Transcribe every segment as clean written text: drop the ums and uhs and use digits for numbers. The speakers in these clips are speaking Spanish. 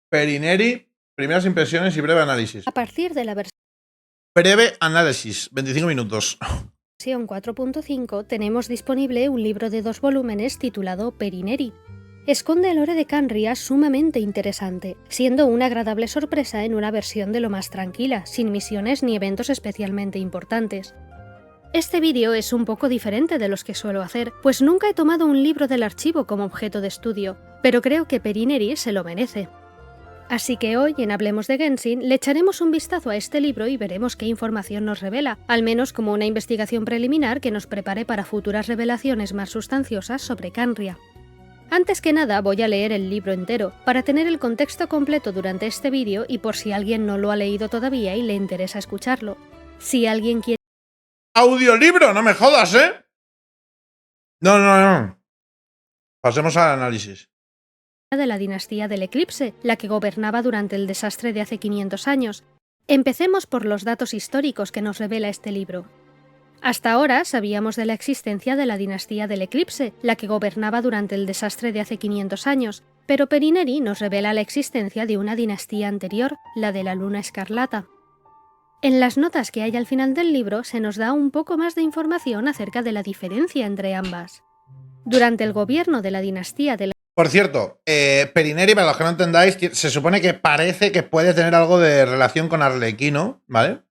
Perineri, primeras impresiones y breve análisis. A partir de la Breve análisis, 25 minutos. versión 4.5 tenemos disponible un libro de 2 volúmenes titulado Perineri. Esconde el lore de Khaenri'ah sumamente interesante, siendo una agradable sorpresa en una versión de lo más tranquila, sin misiones ni eventos especialmente importantes. Este vídeo es un poco diferente de los que suelo hacer, pues nunca he tomado un libro del archivo como objeto de estudio, pero creo que Perineri se lo merece. Así que hoy, en Hablemos de Genshin, le echaremos un vistazo a este libro y veremos qué información nos revela, al menos como una investigación preliminar que nos prepare para futuras revelaciones más sustanciosas sobre Khaenri'ah. Antes que nada voy a leer el libro entero, para tener el contexto completo durante este vídeo y por si alguien no lo ha leído todavía y le interesa escucharlo. Si alguien quiere ¡Audiolibro! ¡No me jodas, eh! No. Pasemos al análisis. de la dinastía del Eclipse, la que gobernaba durante el desastre de hace 500 años. Empecemos por los datos históricos que nos revela este libro. Hasta ahora sabíamos de la existencia de la dinastía del Eclipse, la que gobernaba durante el desastre de hace 500 años, pero Perineri nos revela la existencia de una dinastía anterior, la de la Luna Escarlata. En las notas que hay al final del libro se nos da un poco más de información acerca de la diferencia entre ambas. Durante el gobierno de la dinastía de la Por cierto, Perineri, para los que no entendáis, se supone que parece que puede tener algo de relación con Arlequino, ¿vale?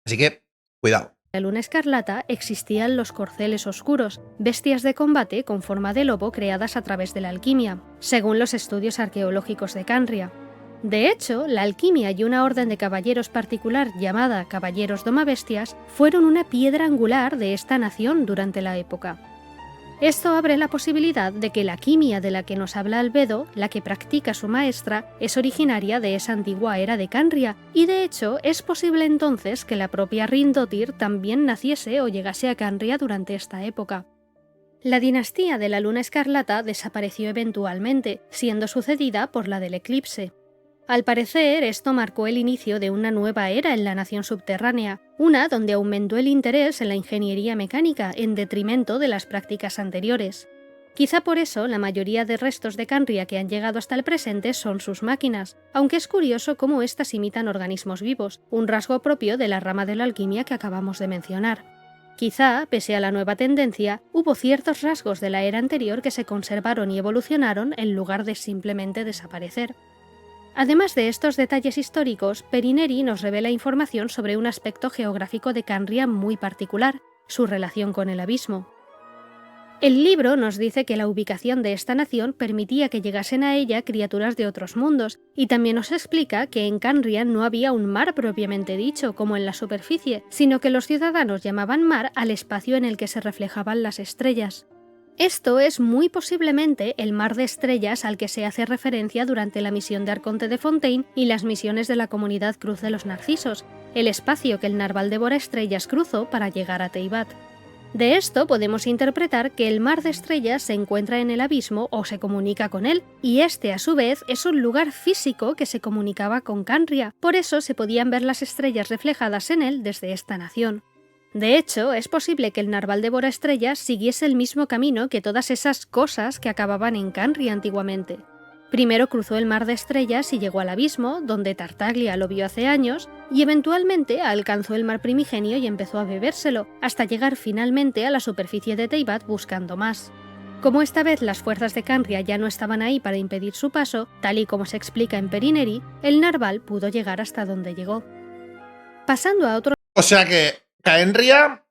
Así que, cuidado. Luna Escarlata existían los corceles oscuros, bestias de combate con forma de lobo creadas a través de la alquimia, según los estudios arqueológicos de Khaenri'ah. De hecho, la alquimia y una orden de caballeros particular llamada Caballeros Domabestias fueron una piedra angular de esta nación durante la época. Esto abre la posibilidad de que la quimia de la que nos habla Albedo, la que practica su maestra, es originaria de esa antigua era de Khaenri'ah, y de hecho es posible entonces que la propia Rindotir también naciese o llegase a Khaenri'ah durante esta época. La dinastía de la Luna Escarlata desapareció eventualmente, siendo sucedida por la del Eclipse. Al parecer, esto marcó el inicio de una nueva era en la nación subterránea, una donde aumentó el interés en la ingeniería mecánica en detrimento de las prácticas anteriores. Quizá por eso la mayoría de restos de Khaenri'ah que han llegado hasta el presente son sus máquinas, aunque es curioso cómo éstas imitan organismos vivos, un rasgo propio de la rama de la alquimia que acabamos de mencionar. Quizá, pese a la nueva tendencia, hubo ciertos rasgos de la era anterior que se conservaron y evolucionaron en lugar de simplemente desaparecer. Además de estos detalles históricos, Perineri nos revela información sobre un aspecto geográfico de Khaenri'ah muy particular, su relación con el abismo. El libro nos dice que la ubicación de esta nación permitía que llegasen a ella criaturas de otros mundos, y también nos explica que en Khaenri'ah no había un mar propiamente dicho, como en la superficie, sino que los ciudadanos llamaban mar al espacio en el que se reflejaban las estrellas. Esto es muy posiblemente el mar de estrellas al que se hace referencia durante la misión de Arconte de Fontaine y las misiones de la comunidad Cruz de los Narcisos, el espacio que el narval Devora Estrellas cruzó para llegar a Teyvat. De esto podemos interpretar que el mar de estrellas se encuentra en el abismo o se comunica con él, y este a su vez es un lugar físico que se comunicaba con Khaenri'ah, por eso se podían ver las estrellas reflejadas en él desde esta nación. De hecho, es posible que el narval Devora Estrellas siguiese el mismo camino que todas esas cosas que acababan en Khaenri'ah antiguamente. Primero cruzó el mar de estrellas y llegó al abismo, donde Tartaglia lo vio hace años, y eventualmente alcanzó el mar primigenio y empezó a bebérselo, hasta llegar finalmente a la superficie de Teyvat buscando más. Como esta vez las fuerzas de Khaenri'ah ya no estaban ahí para impedir su paso, tal y como se explica en Perineri, el narval pudo llegar hasta donde llegó. Pasando a otro... O sea que Khaenri'ah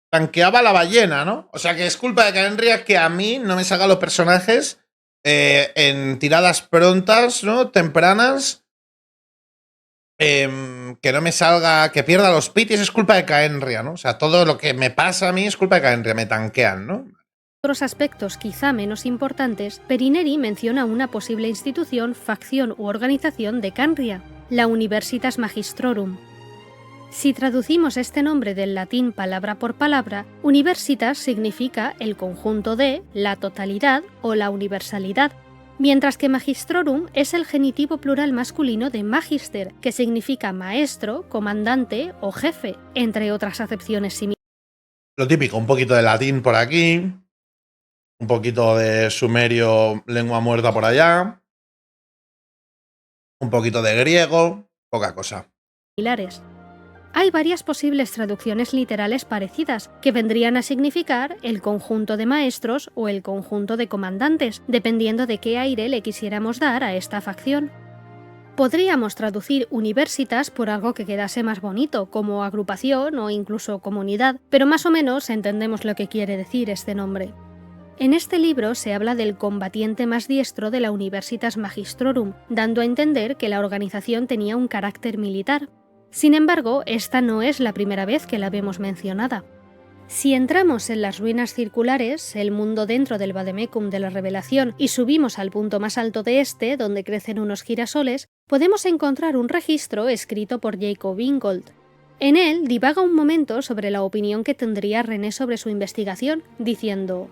tanqueaba la ballena, ¿no? O sea que es culpa de Khaenri'ah que a mí no me salgan los personajes en tiradas prontas, ¿no? Tempranas. Que no me salga, que pierda los pitis, es culpa de Khaenri'ah, ¿no? O sea, todo lo que me pasa a mí es culpa de Khaenri'ah, me tanquean, ¿no? Otros aspectos quizá menos importantes, Perineri menciona una posible institución, facción u organización de Khaenri'ah, la Universitas Magistrorum. Si traducimos este nombre del latín palabra por palabra, universitas significa el conjunto de, la totalidad o la universalidad, mientras que magistrorum es el genitivo plural masculino de magister, que significa maestro, comandante o jefe, entre otras acepciones similares. Lo típico, un poquito de latín por aquí, un poquito de sumerio, lengua muerta por allá. un poquito de griego, poca cosa. similares. Hay varias posibles traducciones literales parecidas, que vendrían a significar el conjunto de maestros o el conjunto de comandantes, dependiendo de qué aire le quisiéramos dar a esta facción. Podríamos traducir universitas por algo que quedase más bonito, como agrupación o incluso comunidad, pero más o menos entendemos lo que quiere decir este nombre. En este libro se habla del combatiente más diestro de la Universitas Magistrorum, dando a entender que la organización tenía un carácter militar. Sin embargo, esta no es la primera vez que la vemos mencionada. Si entramos en las ruinas circulares, el mundo dentro del Vademecum de la Revelación, y subimos al punto más alto de este, donde crecen unos girasoles, podemos encontrar un registro escrito por Jacob Ingold. En él divaga un momento sobre la opinión que tendría René sobre su investigación, diciendo: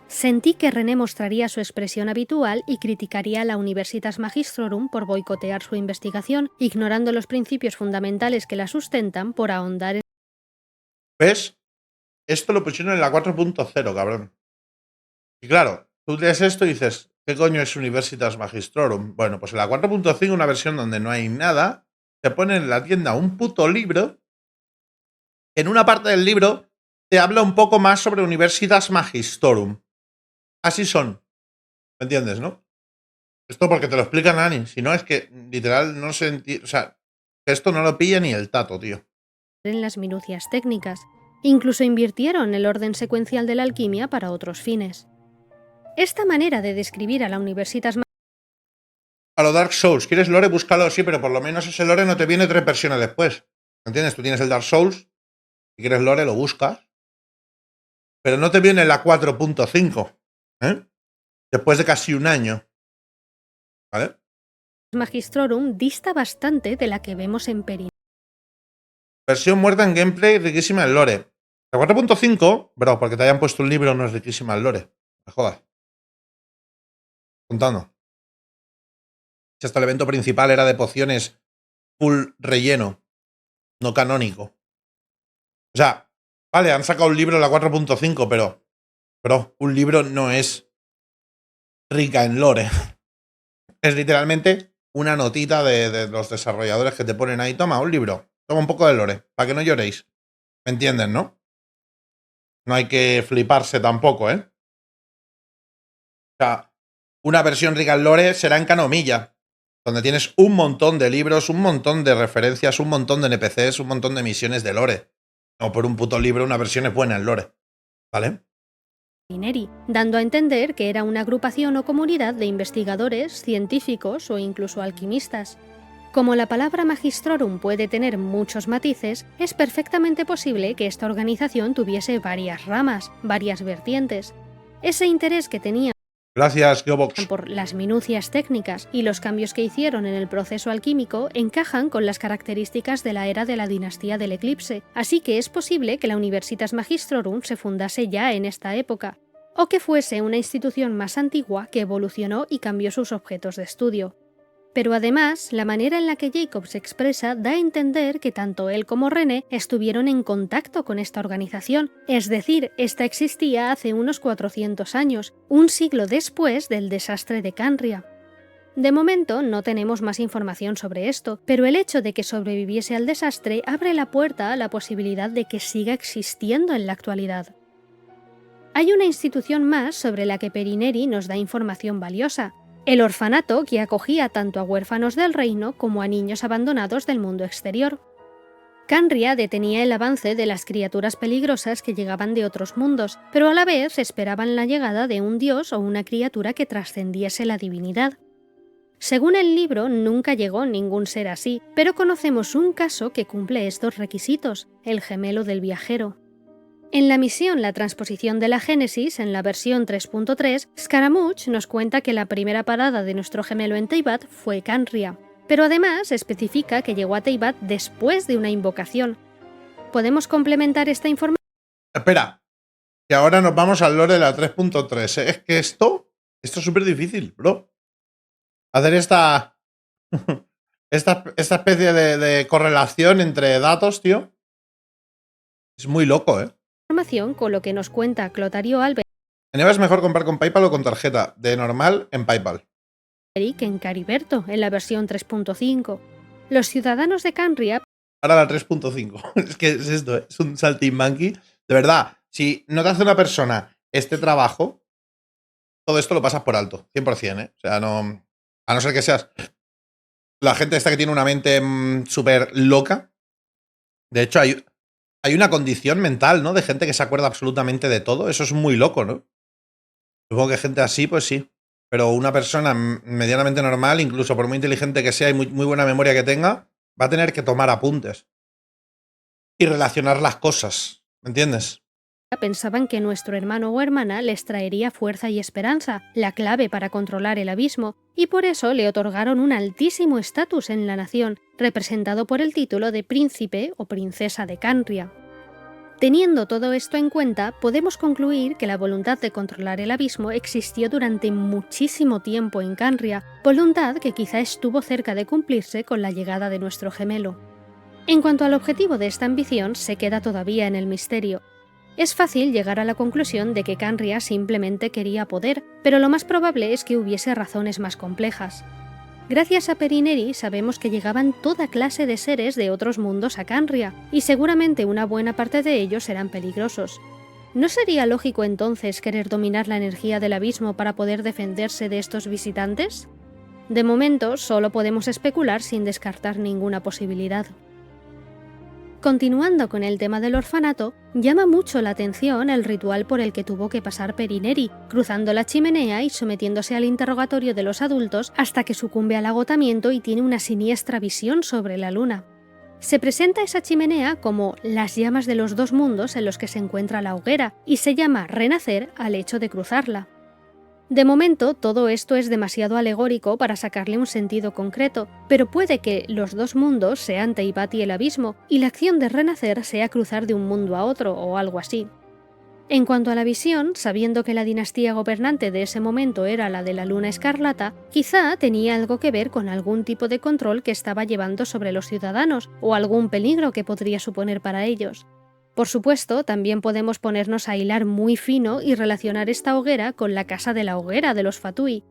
«Sentí que René mostraría su expresión habitual y criticaría a la Universitas Magistrorum por boicotear su investigación, ignorando los principios fundamentales que la sustentan por ahondar en...». ¿Ves? Esto lo pusieron en la 4.0, cabrón. Y claro, tú lees esto y dices, ¿qué coño es Universitas Magistrorum? Bueno, pues en la 4.5, una versión donde no hay nada, te ponen en la tienda un puto libro. En una parte del libro te habla un poco más sobre Universitas Magistrorum. Así son. ¿Me entiendes, no? Esto porque te lo explica Nani. Si no, es que literal no se entiende. O sea, esto no lo pilla ni el tato, tío. En las minucias técnicas. Incluso invirtieron el orden secuencial de la alquimia para otros fines. Esta manera de describir a la Universitas A lo Dark Souls. ¿Quieres lore? Búscalo, sí, pero por lo menos ese lore no te viene 3 versiones después. ¿Entiendes? Tú tienes el Dark Souls. Si quieres lore, lo buscas. Pero no te viene la 4.5. ¿Eh? Después de casi un año. ¿Vale? Magistrorum dista bastante de la que vemos en Perin. Versión muerta en gameplay, riquísima en lore. La 4.5, bro, porque te hayan puesto un libro no es riquísima en lore. Me jodas. Contando. Si hasta el evento principal era de pociones full relleno, no canónico. O sea, vale, han sacado un libro en la 4.5, pero, bro, un libro no es rica en lore. Es literalmente una notita de los desarrolladores que te ponen ahí. Toma, un libro. Toma un poco de lore, para que no lloréis. ¿Me entienden, no? No hay que fliparse tampoco, ¿eh? O sea, una versión rica en lore será en Canomilla, donde tienes un montón de libros, un montón de referencias, un montón de NPCs, un montón de misiones de lore. No por un puto libro, una versión es buena en lore. ¿Vale? Perineri, dando a entender que era una agrupación o comunidad de investigadores, científicos o incluso alquimistas. Como la palabra Magistrorum puede tener muchos matices, es perfectamente posible que esta organización tuviese varias ramas, varias vertientes. Ese interés que tenían Gracias, Geobox. por las minucias técnicas y los cambios que hicieron en el proceso alquímico encajan con las características de la era de la dinastía del eclipse, así que es posible que la Universitas Magistrorum se fundase ya en esta época, o que fuese una institución más antigua que evolucionó y cambió sus objetos de estudio. Pero además, la manera en la que Jacob se expresa da a entender que tanto él como René estuvieron en contacto con esta organización, es decir, esta existía hace unos 400 años, un siglo después del desastre de Canria. De momento no tenemos más información sobre esto, pero el hecho de que sobreviviese al desastre abre la puerta a la posibilidad de que siga existiendo en la actualidad. Hay una institución más sobre la que Perineri nos da información valiosa: el orfanato que acogía tanto a huérfanos del reino como a niños abandonados del mundo exterior. Canria detenía el avance de las criaturas peligrosas que llegaban de otros mundos, pero a la vez esperaban la llegada de un dios o una criatura que trascendiese la divinidad. Según el libro, nunca llegó ningún ser así, pero conocemos un caso que cumple estos requisitos: el gemelo del viajero. En la misión La transposición de la Génesis, en la versión 3.3, Scaramouche nos cuenta que la primera parada de nuestro gemelo en Teyvat fue Canria, pero además especifica que llegó a Teyvat después de una invocación. ¿Podemos complementar esta información? Espera, que ahora nos vamos al lore de la 3.3. Es que esto es súper difícil, bro. Hacer esta especie de correlación entre datos, tío. Es muy loco, ¿eh? Con lo que nos cuenta Clotario Alves. En EVA es mejor comprar con PayPal o con tarjeta. De normal, en PayPal. que en Cariberto, en la versión 3.5. Los ciudadanos de Canria... Ahora la 3.5. Es que es esto, es un saltimbanqui. De verdad, si no te hace una persona este trabajo, todo esto lo pasas por alto, 100%, ¿eh? O sea, no... A no ser que seas la gente esta que tiene una mente súper loca. De hecho, hay una condición mental, ¿no? De gente que se acuerda absolutamente de todo. Eso es muy loco, ¿no? Supongo que gente así, pues sí. Pero una persona medianamente normal, incluso por muy inteligente que sea y muy buena memoria que tenga, va a tener que tomar apuntes y relacionar las cosas. ¿Me entiendes? pensaban que nuestro hermano o hermana les traería fuerza y esperanza, la clave para controlar el abismo, y por eso le otorgaron un altísimo estatus en la nación, representado por el título de príncipe o princesa de Canria. Teniendo todo esto en cuenta, podemos concluir que la voluntad de controlar el abismo existió durante muchísimo tiempo en Canria, voluntad que quizá estuvo cerca de cumplirse con la llegada de nuestro gemelo. En cuanto al objetivo de esta ambición, se queda todavía en el misterio. Es fácil llegar a la conclusión de que Canria simplemente quería poder, pero lo más probable es que hubiese razones más complejas. Gracias a Perineri sabemos que llegaban toda clase de seres de otros mundos a Canria, y seguramente una buena parte de ellos eran peligrosos. ¿No sería lógico entonces querer dominar la energía del abismo para poder defenderse de estos visitantes? De momento, solo podemos especular sin descartar ninguna posibilidad. Continuando con el tema del orfanato, llama mucho la atención el ritual por el que tuvo que pasar Perineri, cruzando la chimenea y sometiéndose al interrogatorio de los adultos hasta que sucumbe al agotamiento y tiene una siniestra visión sobre la luna. Se presenta esa chimenea como las llamas de los dos mundos en los que se encuentra la hoguera, y se llama renacer al hecho de cruzarla. De momento, todo esto es demasiado alegórico para sacarle un sentido concreto, pero puede que los dos mundos sean Teyvat y el abismo, y la acción de renacer sea cruzar de un mundo a otro o algo así. En cuanto a la visión, sabiendo que la dinastía gobernante de ese momento era la de la Luna Escarlata, quizá tenía algo que ver con algún tipo de control que estaba llevando sobre los ciudadanos, o algún peligro que podría suponer para ellos. Por supuesto, también podemos ponernos a hilar muy fino y relacionar esta hoguera con la casa de la hoguera de los Fatui.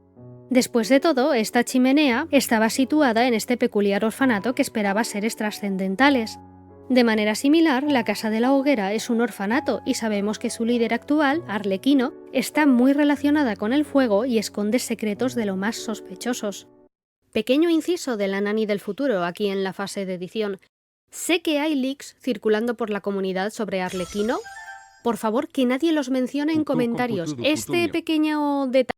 Después de todo, esta chimenea estaba situada en este peculiar orfanato que esperaba seres trascendentales. De manera similar, la casa de la hoguera es un orfanato y sabemos que su líder actual, Arlequino, está muy relacionada con el fuego y esconde secretos de lo más sospechosos. Pequeño inciso de la Nani del futuro aquí en la fase de edición. Sé que hay leaks circulando por la comunidad sobre Arlequino. Por favor, que nadie los mencione en comentarios. Este pequeño detalle,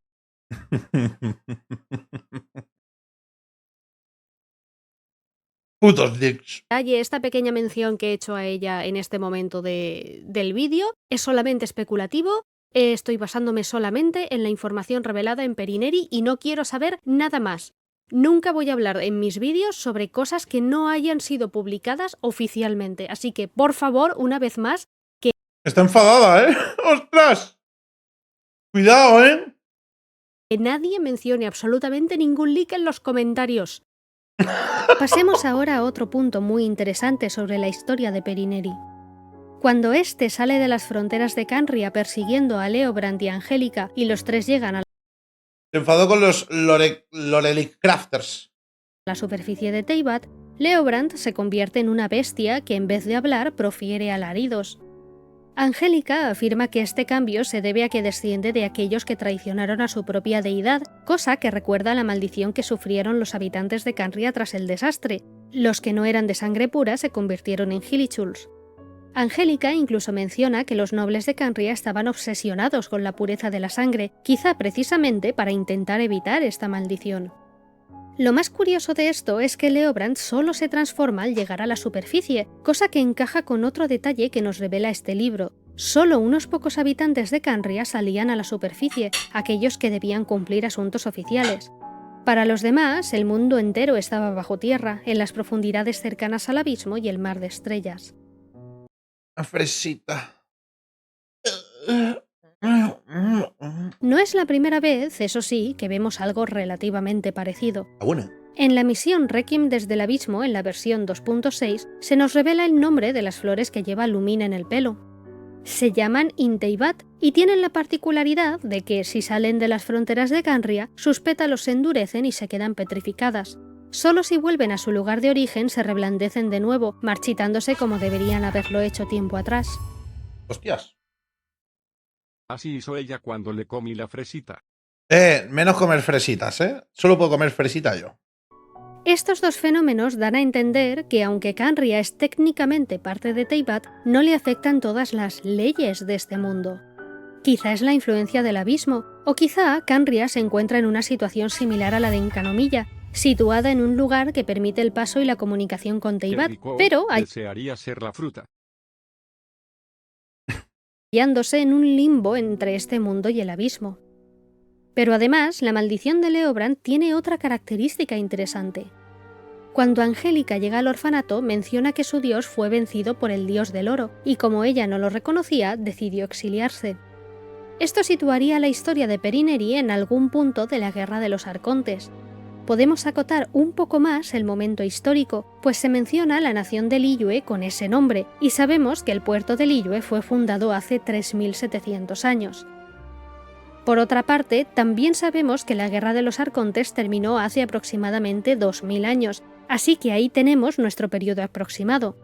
Putos dicks. esta pequeña mención que he hecho a ella en este momento del vídeo, es solamente especulativo. Estoy basándome solamente en la información revelada en Perineri y no quiero saber nada más. Nunca voy a hablar en mis vídeos sobre cosas que no hayan sido publicadas oficialmente, así que, por favor, una vez más, Está enfadada, ¿eh? ¡Ostras! Cuidado, ¿eh? que nadie mencione absolutamente ningún leak en los comentarios. Pasemos ahora a otro punto muy interesante sobre la historia de Perineri. Cuando éste sale de las fronteras de Canria persiguiendo a Leobrand y Angélica y los tres llegan a Se enfadó con los Lorelic Crafters. la superficie de Teyvat, Leobrand se convierte en una bestia que en vez de hablar profiere alaridos. Angélica afirma que este cambio se debe a que desciende de aquellos que traicionaron a su propia deidad, cosa que recuerda a la maldición que sufrieron los habitantes de Canria tras el desastre. Los que no eran de sangre pura se convirtieron en Gilichuls. Angélica incluso menciona que los nobles de Canria estaban obsesionados con la pureza de la sangre, quizá precisamente para intentar evitar esta maldición. Lo más curioso de esto es que Leobrand solo se transforma al llegar a la superficie, cosa que encaja con otro detalle que nos revela este libro. Solo unos pocos habitantes de Canria salían a la superficie, aquellos que debían cumplir asuntos oficiales. Para los demás, el mundo entero estaba bajo tierra, en las profundidades cercanas al abismo y el mar de estrellas. Una fresita. No es la primera vez, eso sí, que vemos algo relativamente parecido. Bueno. En la misión Requiem desde el abismo, en la versión 2.6, se nos revela el nombre de las flores que lleva Lumina en el pelo. Se llaman Inteibat y tienen la particularidad de que, si salen de las fronteras de Canria, sus pétalos se endurecen y se quedan petrificadas. Solo si vuelven a su lugar de origen se reblandecen de nuevo, marchitándose como deberían haberlo hecho tiempo atrás. Hostias. Así hizo ella cuando le comí la fresita. Menos comer fresitas, ¿eh? Solo puedo comer fresita yo. Estos dos fenómenos dan a entender que, aunque Canria es técnicamente parte de Teyvat, no le afectan todas las leyes de este mundo. Quizá es la influencia del abismo, o quizá Canria se encuentra en una situación similar a la de Encanomilla, situada en un lugar que permite el paso y la comunicación con Teyvat, pero desearía ser la fruta. hallándose en un limbo entre este mundo y el abismo. Pero además, la maldición de Leobrand tiene otra característica interesante. Cuando Angélica llega al orfanato, menciona que su dios fue vencido por el dios del oro, y como ella no lo reconocía, decidió exiliarse. Esto situaría la historia de Perineri en algún punto de la Guerra de los Arcontes. Podemos acotar un poco más el momento histórico, pues se menciona la nación de Liyue con ese nombre, y sabemos que el puerto de Liyue fue fundado hace 3700 años. Por otra parte, también sabemos que la Guerra de los Arcontes terminó hace aproximadamente 2000 años, así que ahí tenemos nuestro periodo aproximado.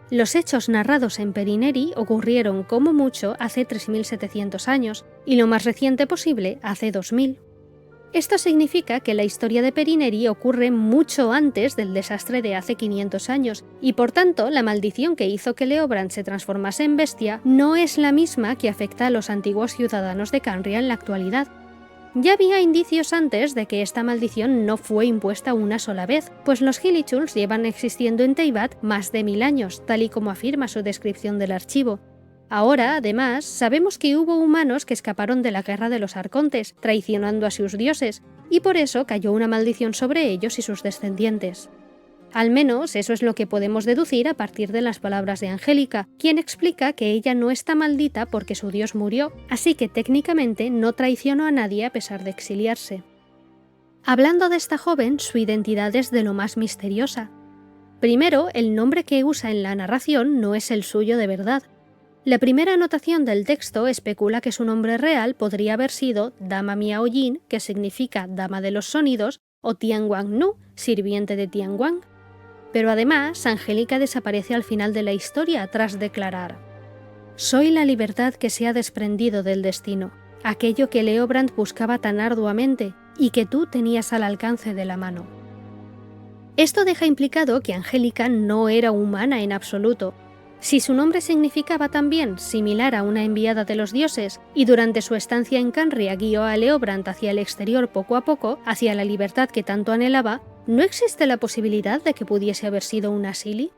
Los hechos narrados en Perineri ocurrieron como mucho hace 3700 años, y lo más reciente posible hace 2000. Esto significa que la historia de Perineri ocurre mucho antes del desastre de hace 500 años, y por tanto la maldición que hizo que Leobrand se transformase en bestia no es la misma que afecta a los antiguos ciudadanos de Canria en la actualidad. Ya había indicios antes de que esta maldición no fue impuesta una sola vez, pues los Hilichuls llevan existiendo en Teyvat más de 1000 años, tal y como afirma su descripción del archivo. Ahora, además, sabemos que hubo humanos que escaparon de la Guerra de los Arcontes, traicionando a sus dioses, y por eso cayó una maldición sobre ellos y sus descendientes. Al menos eso es lo que podemos deducir a partir de las palabras de Angélica, quien explica que ella no está maldita porque su dios murió, así que técnicamente no traicionó a nadie a pesar de exiliarse. Hablando de esta joven, su identidad es de lo más misteriosa. Primero, el nombre que usa en la narración no es el suyo de verdad. La primera anotación del texto especula que su nombre real podría haber sido Dama Miaoyin, que significa Dama de los Sonidos, o Tianguang Nu, sirviente de Tianguang. Pero además, Angélica desaparece al final de la historia tras declarar: «Soy la libertad que se ha desprendido del destino, aquello que Leobrand buscaba tan arduamente y que tú tenías al alcance de la mano». Esto deja implicado que Angélica no era humana en absoluto. Si su nombre significaba también similar a una enviada de los dioses, y durante su estancia en Canria guió a Leobrand hacia el exterior poco a poco, hacia la libertad que tanto anhelaba, ¿no existe la posibilidad de que pudiese haber sido una Sili?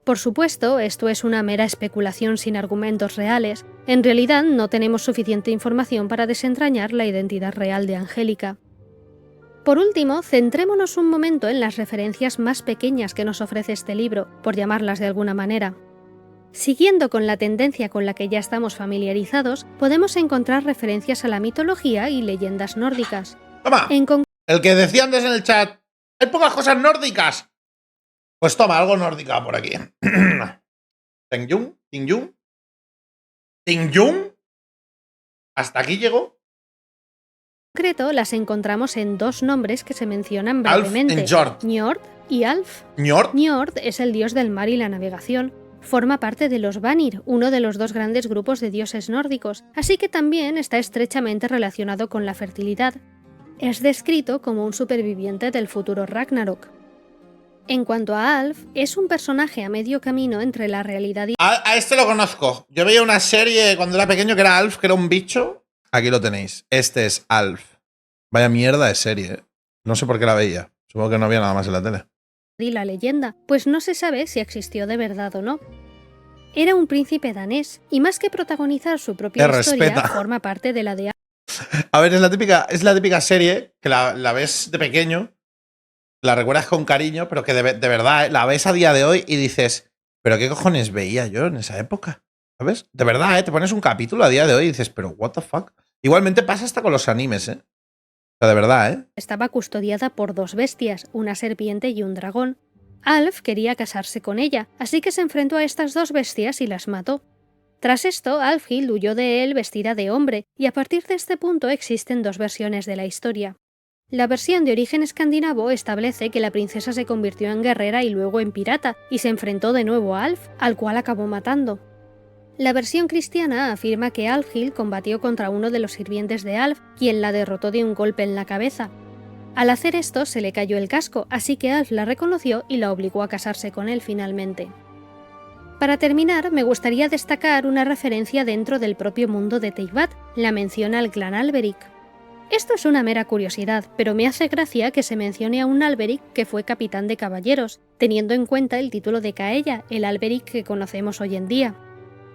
Por supuesto, esto es una mera especulación sin argumentos reales. En realidad no tenemos suficiente información para desentrañar la identidad real de Angélica. Por último, centrémonos un momento en las referencias más pequeñas que nos ofrece este libro, por llamarlas de alguna manera. Siguiendo con la tendencia con la que ya estamos familiarizados, podemos encontrar referencias a la mitología y leyendas nórdicas. Toma, el que decía antes en el chat, hay pocas cosas nórdicas. Pues toma, algo nórdica por aquí. Tingyun, Tingyun, Tingyun. Hasta aquí llegó. En concreto, las encontramos en dos nombres que se mencionan Alf brevemente: y Njord. Njord y Alf. Njord. Njord es el dios del mar y la navegación. Forma parte de los Vanir, uno de los dos grandes grupos de dioses nórdicos, así que también está estrechamente relacionado con la fertilidad. Es descrito como un superviviente del futuro Ragnarok. En cuanto a Alf, es un personaje a medio camino entre la realidad y... A este lo conozco. Yo veía una serie cuando era pequeño que era Alf, que era un bicho. Aquí lo tenéis. Este es Alf. Vaya mierda de serie, ¿eh? No sé por qué la veía. Supongo que no había nada más en la tele. y la leyenda, pues no se sabe si existió de verdad o no. Era un príncipe danés, y más que protagonizar su propia historia, forma parte de la de... A ver, es la típica serie que la ves de pequeño, la recuerdas con cariño, pero que de verdad la ves a día de hoy y dices, ¿pero qué cojones veía yo en esa época? ¿Sabes? De verdad, te pones un capítulo a día de hoy y dices, pero what the fuck. Igualmente pasa hasta con los animes, ¿eh? O sea, de verdad, ¿eh? Estaba custodiada por dos bestias, una serpiente y un dragón. Alf quería casarse con ella, así que se enfrentó a estas dos bestias y las mató. Tras esto, Alfhild huyó de él vestida de hombre, y a partir de este punto existen dos versiones de la historia. La versión de origen escandinavo establece que la princesa se convirtió en guerrera y luego en pirata, y se enfrentó de nuevo a Alf, al cual acabó matando. La versión cristiana afirma que Alfhild combatió contra uno de los sirvientes de Alf, quien la derrotó de un golpe en la cabeza. Al hacer esto se le cayó el casco, así que Alf la reconoció y la obligó a casarse con él finalmente. Para terminar, me gustaría destacar una referencia dentro del propio mundo de Teyvat, la mención al clan Alberic. Esto es una mera curiosidad, pero me hace gracia que se mencione a un Alberic que fue capitán de caballeros, teniendo en cuenta el título de Caella, el Alberic que conocemos hoy en día.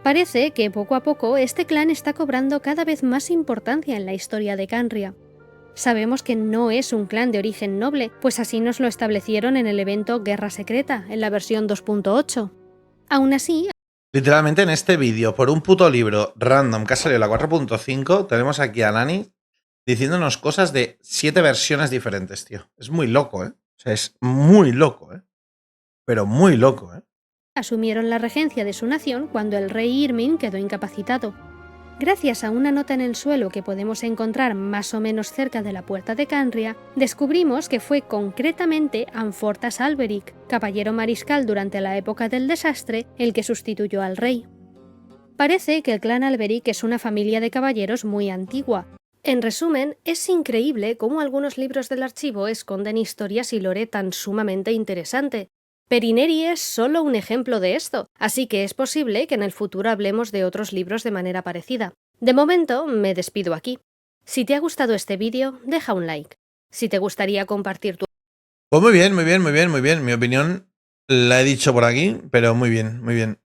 Parece que poco a poco este clan está cobrando cada vez más importancia en la historia de Canria. Sabemos que no es un clan de origen noble, pues así nos lo establecieron en el evento Guerra Secreta, en la versión 2.8. Aún así, Literalmente en este vídeo, por un puto libro random que ha salido la 4.5, tenemos aquí a Nani diciéndonos cosas de 7 versiones diferentes, tío. Es muy loco, ¿eh? O sea, es muy loco, ¿eh? Pero muy loco, ¿eh? asumieron la regencia de su nación cuando el rey Irmin quedó incapacitado. Gracias a una nota en el suelo que podemos encontrar más o menos cerca de la puerta de Canria, descubrimos que fue concretamente Anfortas Alberic, caballero mariscal durante la época del desastre, el que sustituyó al rey. Parece que el clan Alberic es una familia de caballeros muy antigua. En resumen, es increíble cómo algunos libros del archivo esconden historias y lore tan sumamente interesante. Perineri es solo un ejemplo de esto, así que es posible que en el futuro hablemos de otros libros de manera parecida. De momento, me despido aquí. Si te ha gustado este vídeo, deja un like. Si te gustaría compartir tu Pues muy bien, muy bien, muy bien, muy bien. Mi opinión la he dicho por aquí, pero muy bien, muy bien.